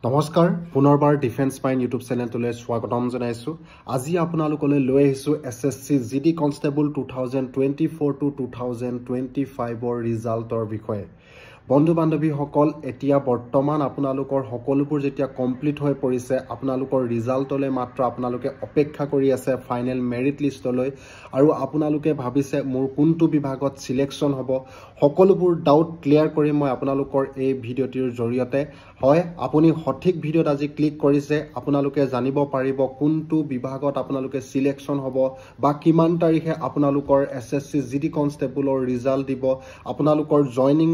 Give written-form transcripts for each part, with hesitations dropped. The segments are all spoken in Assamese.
নমস্কাৰ পুনৰবাৰ ডিফেন্স মাইণ্ড ইউটিউব চেনেলটোলৈ স্বাগতম জনাইছো। আজি আপোনালোকলৈ লৈ আহিছো এছএছসি জিডি কনষ্টেবল 2024 to 2025 ৰ ৰিজাল্টৰ বিষয়ে। বন্ধু বান্ধৱীসকল, এতিয়া বৰ্তমান আপোনালোকৰ সকলোবোৰ যেতিয়া কমপ্লিট হৈ পৰিছে, আপোনালোকৰ ৰিজাল্টলৈ মাত্ৰ আপোনালোকে অপেক্ষা কৰি আছে ফাইনেল মেৰিট লিষ্টলৈ, আৰু আপোনালোকে ভাবিছে মোৰ কোনটো বিভাগত সিলেকশ্যন হ'ব। সকলোবোৰ ডাউট ক্লিয়াৰ কৰি মই আপোনালোকৰ এই ভিডিঅ'টিৰ জৰিয়তে হয় আপুনি সঠিক ভিডিঅ'ত আজি ক্লিক কৰিছে। আপোনালোকে জানিব পাৰিব কোনটো বিভাগত আপোনালোকে সিলেকশ্যন হ'ব বা কিমান তাৰিখে আপোনালোকৰ এছএছসি জিডি কনষ্টেবলৰ ৰিজাল্ট দিব, আপোনালোকৰ জইনিং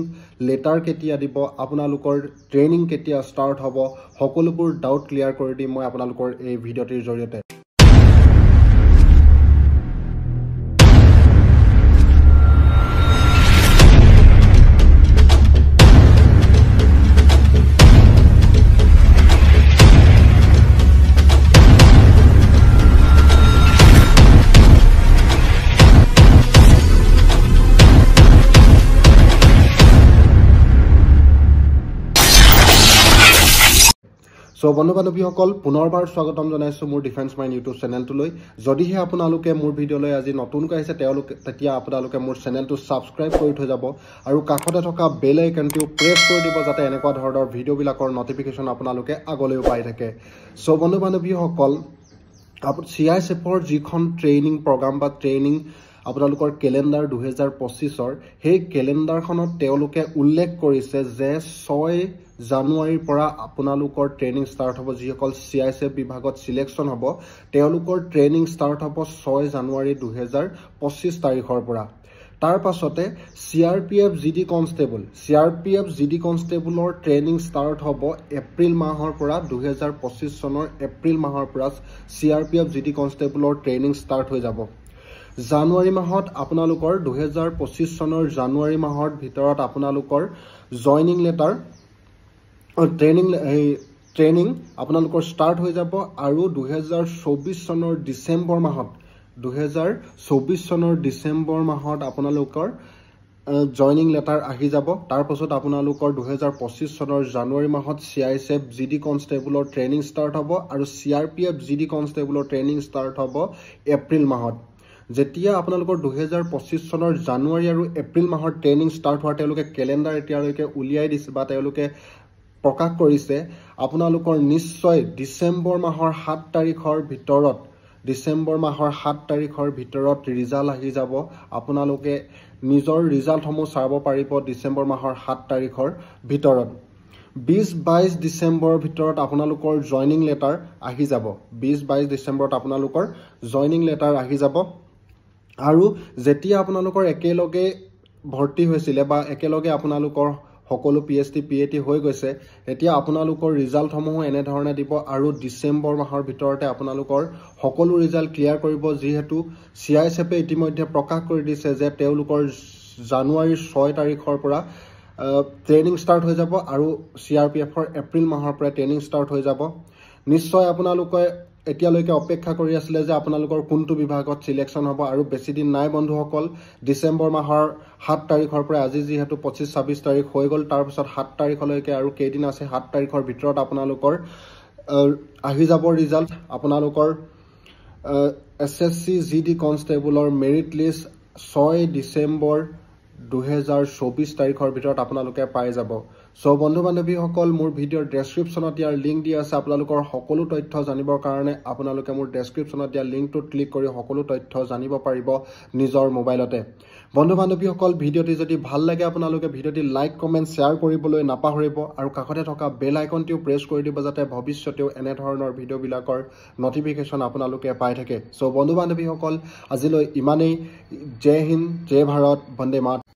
লেটাৰ কেতিয়া দিব, আপোনালোকৰ ট্ৰেইনিং কেতিয়া ষ্টাৰ্ট হ'ব, সকলোবোৰ ডাউট ক্লিয়াৰ কৰি দিম মই আপোনালোকৰ এই ভিডিঅ'টিৰ জৰিয়তে। সো বন্ধু বান্ধৱীসকল, পুনৰবাৰ স্বাগতম জনাইছো মোৰ ডিফেন্স মাইণ্ড ইউটিউব চেনেলটোলৈ। যদিহে আপোনালোকে মোৰ ভিডিঅ'লৈ আজি নতুনকৈ আহিছে তেতিয়া আপোনালোকে মোৰ চেনেলটো ছাবস্ক্ৰাইব কৰি থৈ যাব আৰু কাষতে থকা বেল আইকনটো প্ৰেছ কৰি দিব, যাতে এনেকুৱা ধৰণৰ ভিডিঅ'বিলাকৰ নটিফিকেশ্যন আপোনালোকে আগলৈও পাই থাকে। সো বন্ধু বান্ধৱীসকল, CISFৰ যিখন ট্ৰেইনিং প্ৰগ্ৰাম বা ট্ৰেইনিং আপোনালোকৰ কেলেণ্ডাৰ 2025ৰ, সেই কেলেণ্ডাৰখনত তেওঁলোকে উল্লেখ কৰিছে যে 6 জানুৱাৰীৰ পৰা আপোনালোকৰ ট্ৰেইনিং ষ্টাৰ্ট হ'ব। যিসকল CISF বিভাগত সিলেকশ্যন হ'ব তেওঁলোকৰ ট্ৰেইনিং ষ্টাৰ্ট হ'ব 6 জানুৱাৰী 2025 তাৰিখৰ পৰা। তাৰ পাছতে CRPF GD কনষ্টেবলৰ ট্ৰেইনিং ষ্টাৰ্ট হ'ব এপ্ৰিল মাহৰ পৰা। 2025 চনৰ এপ্ৰিল মাহৰ পৰা CRPF GD কনষ্টেবলৰ ট্ৰেইনিং ষ্টাৰ্ট হৈ যাব। জানুৱাৰী মাহত আপোনালোকৰ 2025 চনৰ জানুৱাৰী মাহৰ ভিতৰত আপোনালোকৰ জইনিং লেটাৰ ট্ৰেইনিং আপোনালোকৰ ষ্টাৰ্ট হৈ যাব, আৰু 2024 চনৰ ডিচেম্বৰ মাহত আপোনালোকৰ জইনিং লেটাৰ আহি যাব। তাৰ পাছত আপোনালোকৰ 2025 চনৰ জানুৱাৰী মাহত CISF GD কনষ্টেবলৰ ট্ৰেইনিং ষ্টাৰ্ট হ'ব, আৰু CRPF GD কনষ্টেবলৰ ট্ৰেইনিং ষ্টাৰ্ট হ'ব এপ্ৰিল মাহত। যেতিয়া আপোনালোকৰ 2025 চনৰ জানুৱাৰী আৰু এপ্ৰিল মাহৰ ট্ৰেইনিং ষ্টাৰ্ট হোৱাৰ তেওঁলোকে কেলেণ্ডাৰ এতিয়ালৈকে উলিয়াই দিছে বা তেওঁলোকে প্ৰকাশ কৰিছে, আপোনালোকৰ নিশ্চয় ডিচেম্বৰ মাহৰ 7 তাৰিখৰ ভিতৰত ৰিজাল্ট আহি যাব। আপোনালোকে নিজৰ ৰিজাল্টসমূহ চাব পাৰিব ডিচেম্বৰ মাহৰ 7 তাৰিখৰ ভিতৰত। 20-22 ডিচেম্বৰৰ ভিতৰত আপোনালোকৰ জইনিং লেটাৰ আহি যাব। 20-22 ডিচেম্বৰত আপোনালোকৰ জইনিং লেটাৰ আহি যাব, আৰু যেতিয়া আপোনালোকৰ একেলগে ভৰ্তি হৈছিলে বা একেলগে আপোনালোকৰ সকলো PST PAT হৈ গৈছে, এতিয়া আপোনালোকৰ ৰিজাল্টসমূহো এনেধৰণে দিব, আৰু ডিচেম্বৰ মাহৰ ভিতৰতে আপোনালোকৰ সকলো ৰিজাল্ট ক্লিয়াৰ কৰিব। যিহেতু CISFে ইতিমধ্যে প্ৰকাশ কৰি দিছে যে তেওঁলোকৰ জানুৱাৰীৰ 6 তাৰিখৰ পৰা ট্ৰেইনিং ষ্টাৰ্ট হৈ যাব, আৰু CRPFৰ এপ্ৰিল মাহৰ পৰা ট্ৰেইনিং ষ্টাৰ্ট হৈ যাব। নিশ্চয় আপোনালোকে এতিয়ালৈকে অপেক্ষা কৰি আছিলে যে আপোনালোকৰ কোনটো বিভাগত সিলেকশ্যন হ'ব, আৰু বেছি দিন নাই বন্ধুসকল। ডিচেম্বৰ মাহৰ 7 তাৰিখৰ পৰা আজি যিহেতু 25-26 তাৰিখ হৈ গ'ল, তাৰপিছত 7 তাৰিখলৈকে আৰু কেইদিন আছে। 7 তাৰিখৰ ভিতৰত আপোনালোকৰ আহি যাব ৰিজাল্ট। আপোনালোকৰ SSC GD কনষ্টেবলৰ মেৰিট লিষ্ট 6 ডিচেম্বৰ 2024 তাৰিখৰ ভিতৰত আপোনালোকে পাই যাব। সো বন্ধু বান্ধৱীসকল, মোৰ ভিডিঅ'ৰ ডেছক্ৰিপশ্যনত ইয়াৰ লিংক দিয়া আছে। আপোনালোকৰ সকলো তথ্য জানিবৰ কাৰণে আপোনালোকে মোৰ ডেছক্ৰিপশ্যনত দিয়া লিংকটোত ক্লিক কৰি সকলো তথ্য জানিব পাৰিব নিজৰ মোবাইলতে। বন্ধু বান্ধৱীসকল, ভিডিঅ'টি যদি ভাল লাগে আপোনালোকে ভিডিঅ'টি লাইক কমেণ্ট শ্বেয়াৰ কৰিবলৈ নাপাহৰিব, আৰু কাষতে থকা বেল আইকনটিও প্ৰেছ কৰি দিব, যাতে ভৱিষ্যতেও এনেধৰণৰ ভিডিঅ'বিলাকৰ নটিফিকেশ্যন আপোনালোকে পাই থাকে। সো বন্ধু বান্ধৱীসকল, আজিলৈ ইমানেই। জয় হিন্দ, জয় ভাৰত, বন্দে মাতৰম।